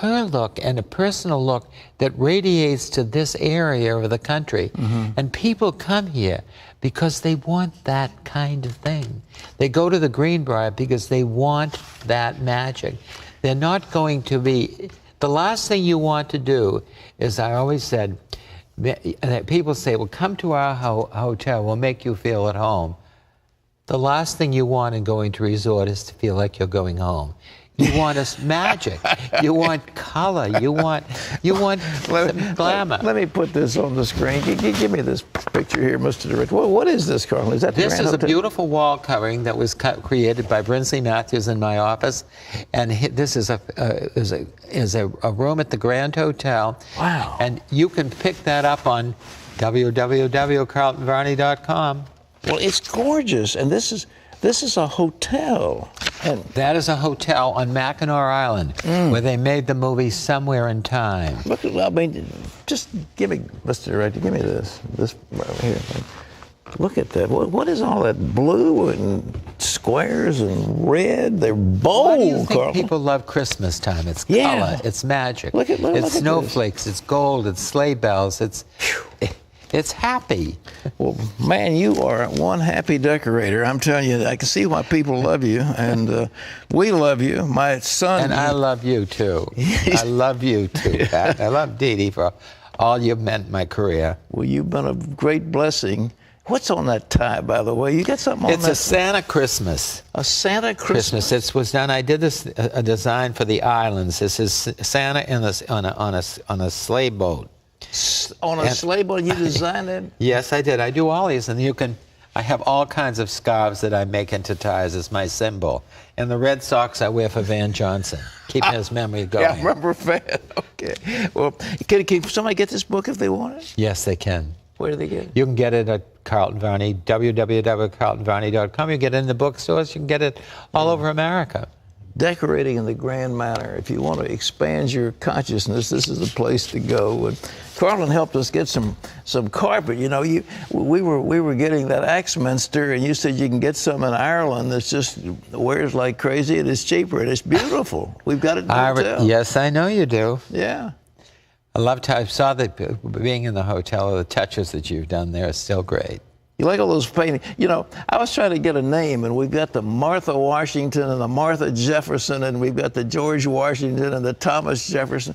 her look and a personal look that radiates to this area of the country. And people come here because they want that kind of thing. They go to the Greenbrier because they want that magic. They're not going to be, the last thing you want to do is, I always said, people say, well, come to our hotel, we'll make you feel at home. The last thing you want in going to a resort is to feel like you're going home. You want magic. You want color. You want glamour. Let me put this on the screen. Give me this picture here, Mr. Director. What is this, Carl? Is that this is a beautiful wall covering that was created by Brinsley Matthews in my office, and this is a room at the Grand Hotel. Wow! And you can pick that up on www.carletonvarney.com. Well, it's gorgeous, and this is a hotel. And that is a hotel on Mackinac Island, where they made the movie Somewhere in Time. Look, I mean, just give me, Mr. Director, give me this right here. Look at that. What is all that blue and squares and red. They're bold. Why do you think Carlton? people love Christmas time? It's Yeah. color, it's magic. Look at it's this. snowflakes, it's gold, it's sleigh bells, it's happy. Well, man, you are one happy decorator. I'm telling you, I can see why people love you, and we love you. My son. And I love you, too. I love you, too, Pat. I love Dee Dee for all you've meant in my career. Well, you've been a great blessing. What's on that tie, by the way? You got something on that? It's a Santa Christmas. A Santa Christmas. It was done. I did this a design for the islands. This is Santa on a sleigh boat. On a sleigh boat, you designed it? Yes, I did. I do all these, and I have all kinds of scarves that I make into ties as my symbol. And the red socks I wear for Van Johnson, keeping his memory going. Yeah, rubber fan. Okay. Well, can somebody get this book if they want it? Yes, they can. Where do they get it? You can get it at Carleton Varney, www.carletonvarney.com. You can get it in the bookstores. You can get it all over America. Decorating in the grand manner. If you want to expand your consciousness, this is the place to go. And Carleton helped us get some carpet. You know, we were getting that Axminster, and you said you can get some in Ireland that's just wears like crazy, and it's cheaper, and it's beautiful. We've got it in the hotel. Yes, I know you do. Yeah. I saw that being in the hotel, the touches that you've done there are still great. You like all those paintings? You know, I was trying to get a name, and we've got the Martha Washington and the Martha Jefferson, and we've got the George Washington and the Thomas Jefferson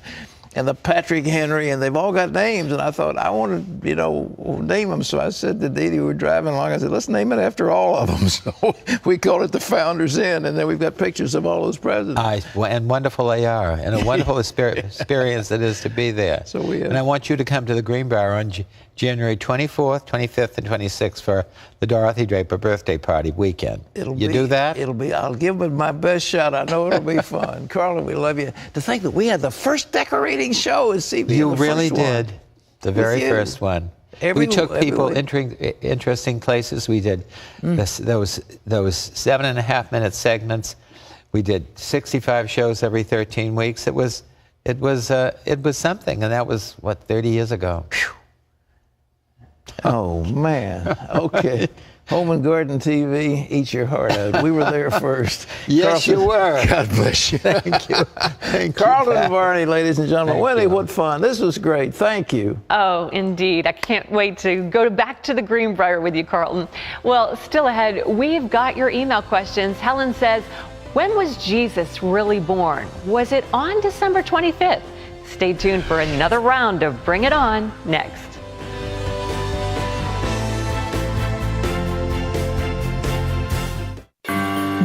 and the Patrick Henry, and they've all got names. And I thought, I want to, name them. So I said to Dee Dee, we were driving along, I said, let's name it after all of them. So we called it the Founders Inn, and then we've got pictures of all those presidents. And wonderful they are, and a wonderful experience it is to be there. So and I want you to come to the Greenbrier on January 24th, 25th, and 26th for the Dorothy Draper birthday party weekend. Do that? I'll give it my best shot. I know it'll be fun. Carleton, we love you. To think that we had the first decorating show at CBN. You really did. The very first one. We took people entering interesting places. We did those 7.5-minute segments. We did 65 shows every 13 weeks. It was something, and that was 30 years ago. Oh man. Okay. Home and Garden TV, eat your heart out. We were there first. Yes, Carleton, you were. God bless you. Thank you. Carleton Varney, ladies and gentlemen. Wendy, what fun. This was great. Thank you. Oh, indeed. I can't wait to go back to the Greenbrier with you, Carleton. Well, still ahead, we've got your email questions. Helen says, when was Jesus really born? Was it on December 25th? Stay tuned for another round of Bring It On next.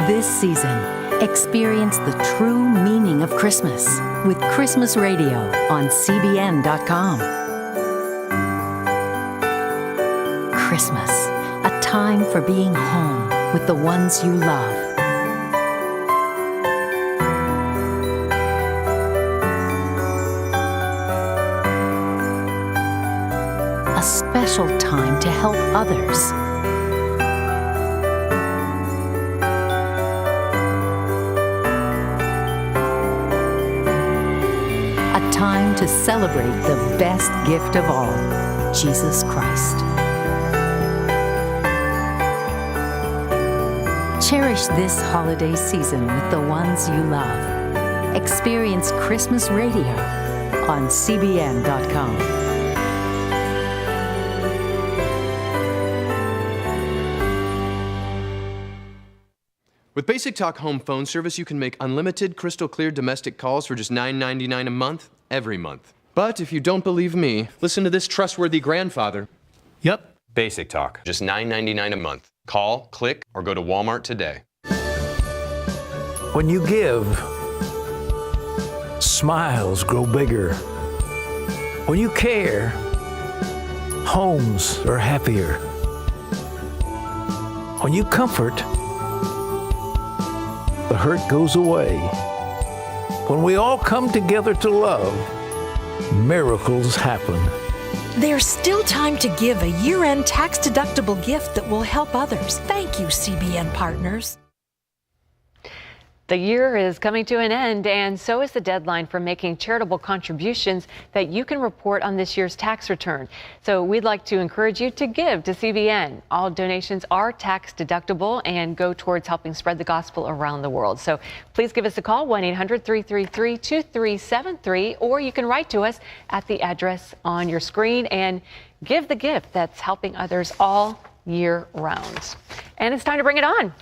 This season, experience the true meaning of Christmas with Christmas Radio on CBN.com. Christmas, a time for being home with the ones you love. A special time to help others. Time to celebrate the best gift of all, Jesus Christ. Cherish this holiday season with the ones you love. Experience Christmas Radio on CBN.com. With Basic Talk Home Phone Service, you can make unlimited, crystal clear domestic calls for just $9.99 a month, every month. But if you don't believe me, listen to this trustworthy grandfather. Yep. Basic Talk, just $9.99 a month. Call, click, or go to Walmart today. When you give, smiles grow bigger. When you care, homes are happier. When you comfort, the hurt goes away. When we all come together to love, miracles happen. There's still time to give a year-end tax-deductible gift that will help others. Thank you, CBN partners. The year is coming to an end, and so is the deadline for making charitable contributions that you can report on this year's tax return. So we'd like to encourage you to give to CBN. All donations are tax deductible and go towards helping spread the gospel around the world. So please give us a call, 1-800-333-2373, or you can write to us at the address on your screen and give the gift that's helping others all year round. And it's time to bring it on.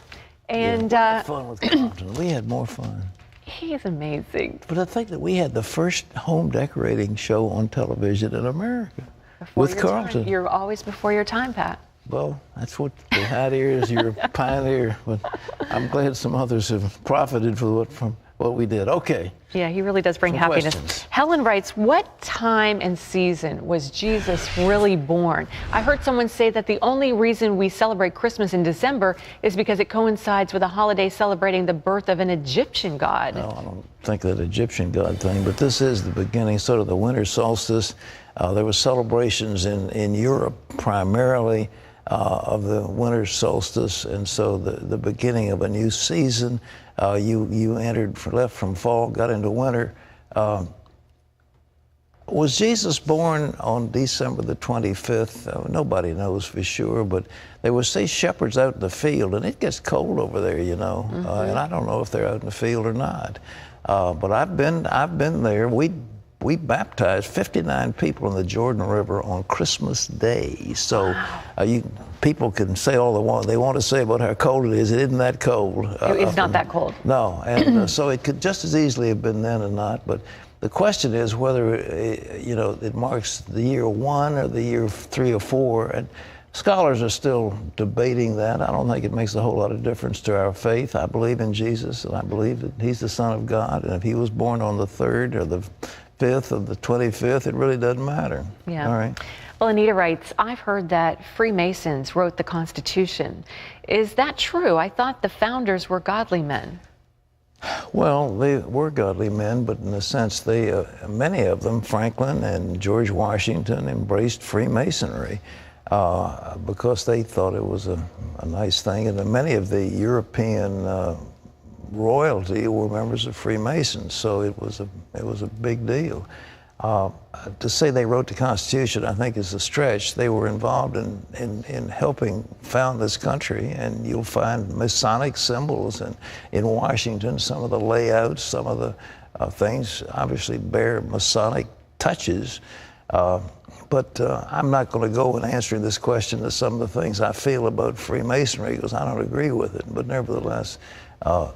And we had fun with Carleton. We had more fun. He's amazing. But I think that we had the first home decorating show on television in America with Carleton. You're always before your time, Pat. Well, that's what the hat is. You're a pioneer. But I'm glad some others have profited from what we did. Okay. Yeah, he really does bring Some happiness. questions. Helen writes, what time and season was Jesus really born? I heard someone say that the only reason we celebrate Christmas in December is because it coincides with a holiday celebrating the birth of an Egyptian god. No, I don't think that Egyptian god thing, but this is the beginning, sort of the winter solstice. There were celebrations in Europe primarily of the winter solstice, and so the beginning of a new season. You left from fall, got into winter. Was Jesus born on December the 25th? Nobody knows for sure, but they would see shepherds out in the field, and it gets cold over there, you know, and I don't know if they're out in the field or not. But I've been there. We baptized 59 people in the Jordan River on Christmas Day. So people can say all they want to say about how cold it is. It isn't that cold. It's not that cold. No, and so it could just as easily have been then or not. But the question is whether it marks the year 1 or the year 3 or 4. And scholars are still debating that. I don't think it makes a whole lot of difference to our faith. I believe in Jesus, and I believe that he's the Son of God. And if he was born on the 3rd or the 5th or the 25th, it really doesn't matter. Yeah. All right. Well, Anita writes, I've heard that Freemasons wrote the Constitution. Is that true? I thought the founders were godly men. Well, they were godly men, but in a sense, many of them, Franklin and George Washington, embraced Freemasonry because they thought it was a nice thing. And many of the European royalty were members of Freemasons, so it was a big deal. To say they wrote the Constitution, I think, is a stretch. They were involved in helping found this country, and you'll find Masonic symbols in Washington. Some of the layouts, some of the things obviously bear Masonic touches. But I'm not going to go in answering this question to some of the things I feel about Freemasonry because I don't agree with it. But nevertheless,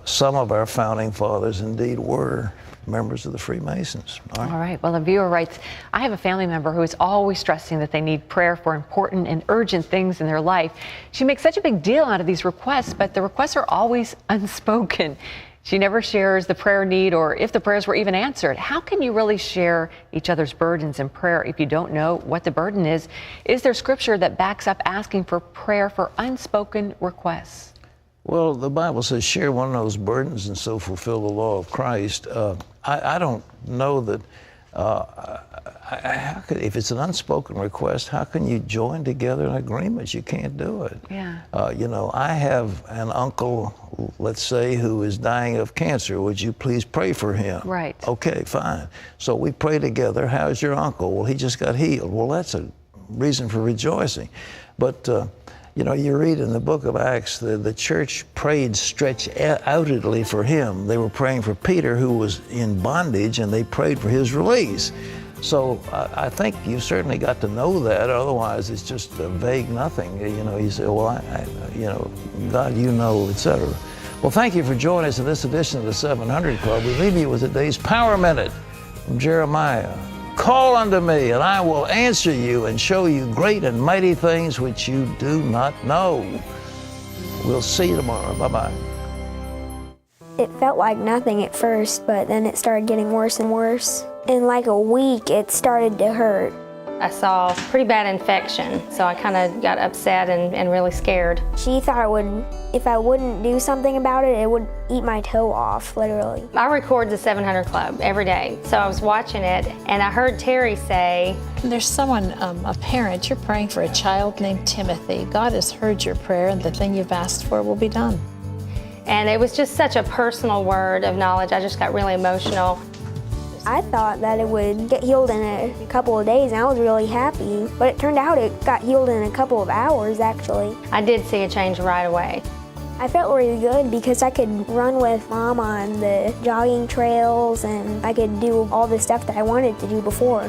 some of our founding fathers indeed were members of the Freemasons. All right. Well, a viewer writes, I have a family member who is always stressing that they need prayer for important and urgent things in their life. She makes such a big deal out of these requests, but the requests are always unspoken. She never shares the prayer need or if the prayers were even answered. How can you really share each other's burdens in prayer if you don't know what the burden is? Is there scripture that backs up asking for prayer for unspoken requests? Well, the Bible says share one of those burdens and so fulfill the law of Christ. I don't know that if it's an unspoken request, how can you join together in agreement? You can't do it. Yeah. I have an uncle, let's say, who is dying of cancer. Would you please pray for him? Right. Okay, fine. So we pray together. How's your uncle? Well, he just got healed. Well, that's a reason for rejoicing. But you read in the book of Acts, the church prayed stretch-outedly for him. They were praying for Peter, who was in bondage, and they prayed for his release. So I think you certainly got to know that. Otherwise, it's just a vague nothing. You say, well, God, etc. Well, thank you for joining us in this edition of the 700 Club. We leave you with today's Power Minute from Jeremiah. Call unto me, and I will answer you and show you great and mighty things which you do not know. We'll see you tomorrow. Bye-bye. It felt like nothing at first, but then it started getting worse and worse. In like a week, it started to hurt. I saw pretty bad infection, so I kind of got upset and really scared. She thought if I wouldn't do something about it, it would eat my toe off, literally. I record the 700 Club every day, so I was watching it, and I heard Terry say, there's someone, a parent, you're praying for a child named Timothy. God has heard your prayer, and the thing you've asked for will be done. And it was just such a personal word of knowledge. I just got really emotional. I thought that it would get healed in a couple of days, and I was really happy. But it turned out it got healed in a couple of hours, actually. I did see a change right away. I felt really good because I could run with Mom on the jogging trails, and I could do all the stuff that I wanted to do before.